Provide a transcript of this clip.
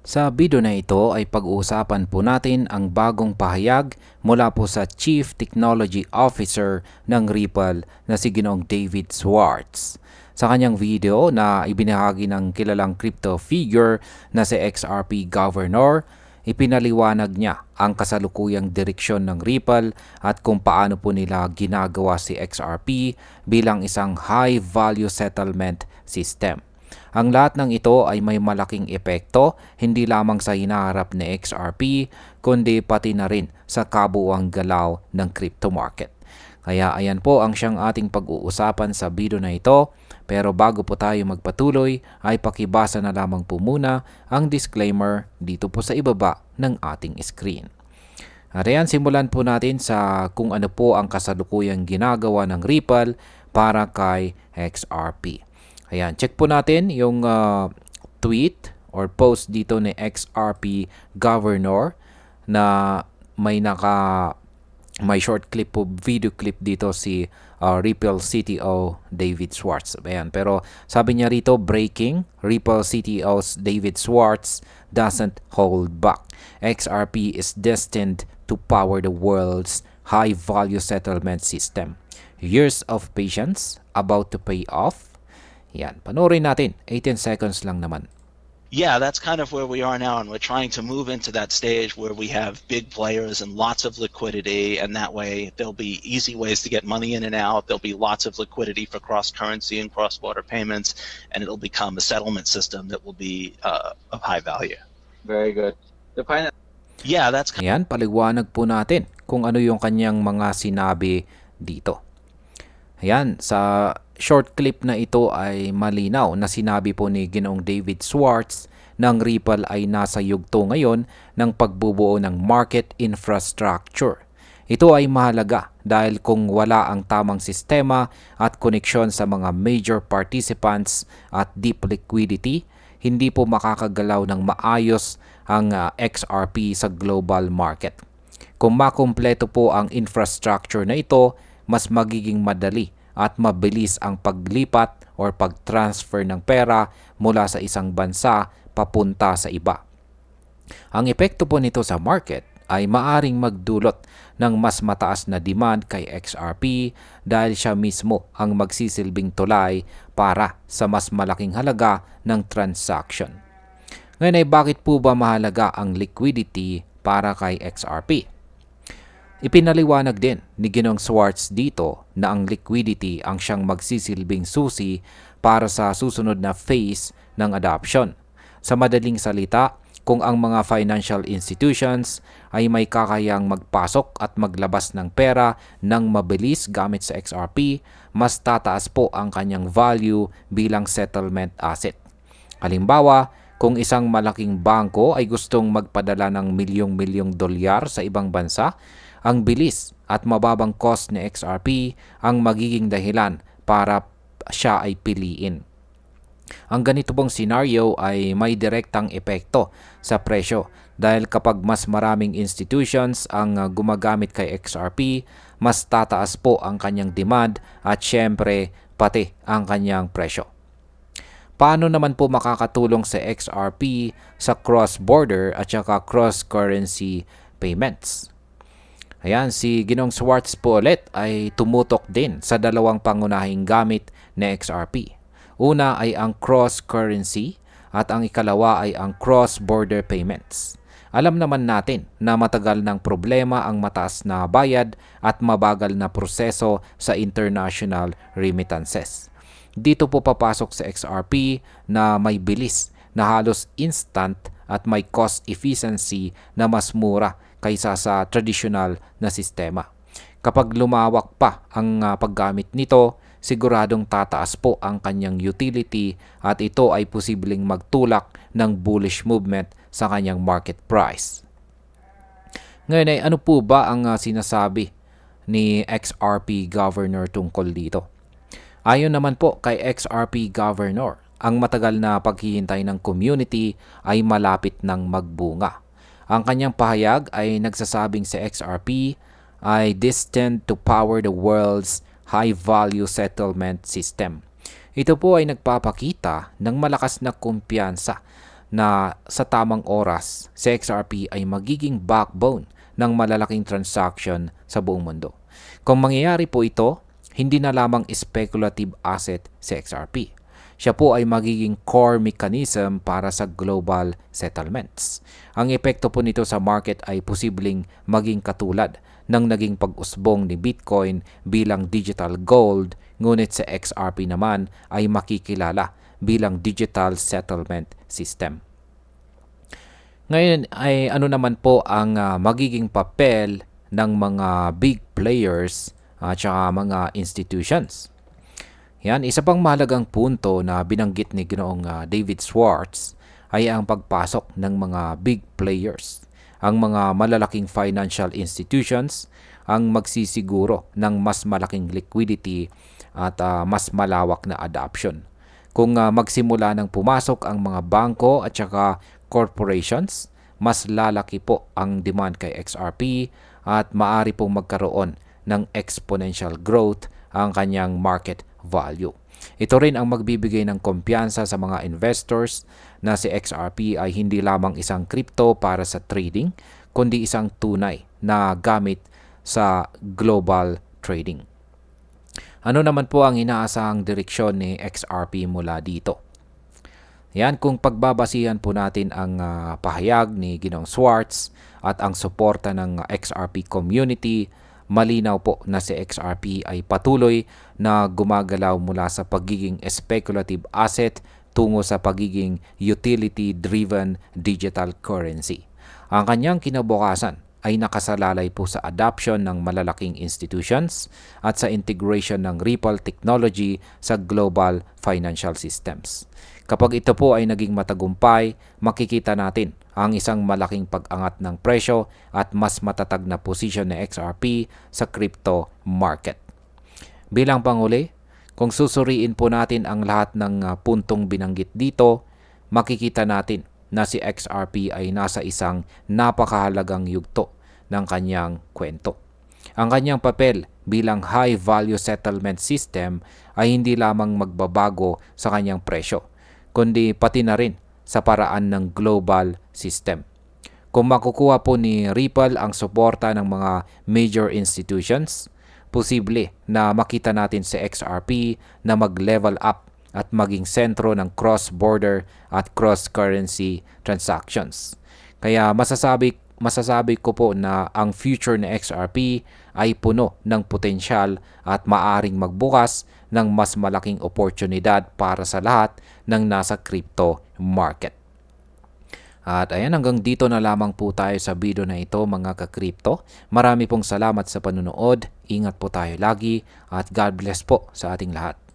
Sa video na ito ay pag-uusapan po natin ang bagong pahayag mula po sa Chief Technology Officer ng Ripple na si Ginoong David Schwartz. Sa kanyang video na ibinahagi ng kilalang crypto figure na si XRP Governor, ipinaliwanag niya ang kasalukuyang direksyon ng Ripple at kung paano po nila ginagawa si XRP bilang isang high value settlement system. Ang lahat ng ito ay may malaking epekto hindi lamang sa hinaharap ni XRP kundi pati na rin sa kabuuang galaw ng crypto market. Kaya ayan po ang siyang ating pag-uusapan sa video na ito. Pero bago po tayo magpatuloy ay pakibasa na lamang po muna ang disclaimer dito po sa ibaba ng ating screen. At ayan, simulan po natin sa kung ano po ang kasalukuyang ginagawa ng Ripple para kay XRP. Ayan, check po natin yung tweet or post dito ni XRP Governor na may short clip po, video clip dito si Ripple CTO David Schwartz. Ayan, pero sabi niya rito, breaking, Ripple CTO David Schwartz doesn't hold back. XRP is destined to power the world's high-value settlement system. Years of patience about to pay off. Yan, panoorin natin. 18 seconds lang naman. Yeah, that's kind of where we are now, and we're trying to move into that stage where we have big players and lots of liquidity, and that way there'll be easy ways to get money in and out. There'll be lots of liquidity for cross-currency and cross-border payments, and it'll become a settlement system that will be of high value. Very good. The final. Yeah, that's Yan, paliwanag po natin kung ano yung kanyang mga sinabi dito. Ayan, sa short clip na ito ay malinaw na sinabi po ni Ginoong David Schwartz ng Ripple ay nasa yugto ngayon ng pagbubuo ng market infrastructure. Ito ay mahalaga dahil kung wala ang tamang sistema at koneksyon sa mga major participants at deep liquidity, hindi po makakagalaw ng maayos ang XRP sa global market. Kung makumpleto po ang infrastructure na ito, mas magiging madali at mabilis ang paglipat or pag-transfer ng pera mula sa isang bansa papunta sa iba. Ang epekto po nito sa market ay maaring magdulot ng mas mataas na demand kay XRP dahil siya mismo ang magsisilbing tulay para sa mas malaking halaga ng transaction. Ngayon ay bakit po ba mahalaga ang liquidity para kay XRP? Ipinaliwanag din ni Ginoong Schwartz dito na ang liquidity ang siyang magsisilbing susi para sa susunod na phase ng adoption. Sa madaling salita, kung ang mga financial institutions ay may kakayang magpasok at maglabas ng pera ng mabilis gamit sa XRP, mas tataas po ang kanyang value bilang settlement asset. Halimbawa, kung isang malaking bangko ay gustong magpadala ng milyong-milyong dolyar sa ibang bansa, ang bilis at mababang cost ni XRP ang magiging dahilan para siya ay piliin. Ang ganito pong scenario ay may direktang epekto sa presyo dahil kapag mas maraming institutions ang gumagamit kay XRP, mas tataas po ang kanyang demand at syempre pati ang kanyang presyo. Paano naman po makakatulong sa XRP sa cross-border at saka cross-currency payments? Ayan, si Ginoong Schwartz po ulit ay tumutok din sa dalawang pangunahing gamit na XRP. Una ay ang cross-currency at ang ikalawa ay ang cross-border payments. Alam naman natin na matagal ng problema ang mataas na bayad at mabagal na proseso sa international remittances. Dito po papasok sa XRP na may bilis na halos instant at may cost efficiency na mas mura kaysa sa traditional na sistema. Kapag lumawak pa ang paggamit nito, siguradong tataas po ang kanyang utility at ito ay posibleng magtulak ng bullish movement sa kanyang market price. Ngayon ay ano po ba ang sinasabi ni XRP Governor tungkol dito? Ayon naman po kay XRP Governor, ang matagal na paghihintay ng community ay malapit ng magbunga. Ang kanyang pahayag ay nagsasabing sa XRP ay destined to power the world's high-value settlement system. Ito po ay nagpapakita ng malakas na kumpiyansa na sa tamang oras, si XRP ay magiging backbone ng malalaking transaction sa buong mundo. Kung mangyayari po ito, hindi na lamang speculative asset si XRP. Siya po ay magiging core mechanism para sa global settlements. Ang epekto po nito sa market ay posibleng maging katulad ng naging pag-usbong ni Bitcoin bilang digital gold, ngunit sa XRP naman ay makikilala bilang digital settlement system. Ngayon ay ano naman po ang magiging papel ng mga big players at saka mga institutions. Yan, isa pang mahalagang punto na binanggit ni Ginoong David Schwartz ay ang pagpasok ng mga big players. Ang mga malalaking financial institutions ang magsisiguro ng mas malaking liquidity at mas malawak na adoption. Kung magsimula ng pumasok ang mga bangko at saka corporations, mas lalaki po ang demand kay XRP at maaari pong magkaroon ng exponential growth ang kanyang market value. Ito rin ang magbibigay ng kumpiyansa sa mga investors na si XRP ay hindi lamang isang crypto para sa trading, kundi isang tunay na gamit sa global trading. Ano naman po ang inaasahang direksyon ni XRP mula dito? Yan, kung pagbabasihan po natin ang pahayag ni Ginoong Schwartz at ang suporta ng XRP community, malinaw po na si XRP ay patuloy na gumagalaw mula sa pagiging speculative asset tungo sa pagiging utility-driven digital currency. Ang kanyang kinabukasan ay nakasalalay po sa adoption ng malalaking institutions at sa integration ng Ripple technology sa global financial systems. Kapag ito po ay naging matagumpay, makikita natin ang isang malaking pag-angat ng presyo at mas matatag na posisyon ng XRP sa crypto market. Bilang panghuli, kung susuriin po natin ang lahat ng puntong binanggit dito, makikita natin na si XRP ay nasa isang napakahalagang yugto ng kanyang kwento. Ang kanyang papel bilang high value settlement system ay hindi lamang magbabago sa kanyang presyo, kundi pati na rin sa paraan ng global system. Kung makukuha po ni Ripple ang suporta ng mga major institutions, posible na makita natin si XRP na mag-level up at maging sentro ng cross-border at cross-currency transactions. Kaya masasabi ko po na ang future ng XRP ay puno ng potensyal at maaring magbukas ng mas malaking oportunidad para sa lahat ng nasa crypto market. At ayan, hanggang dito na lamang po tayo sa video na ito mga ka-crypto. Marami pong salamat sa panunood. Ingat po tayo lagi at God bless po sa ating lahat.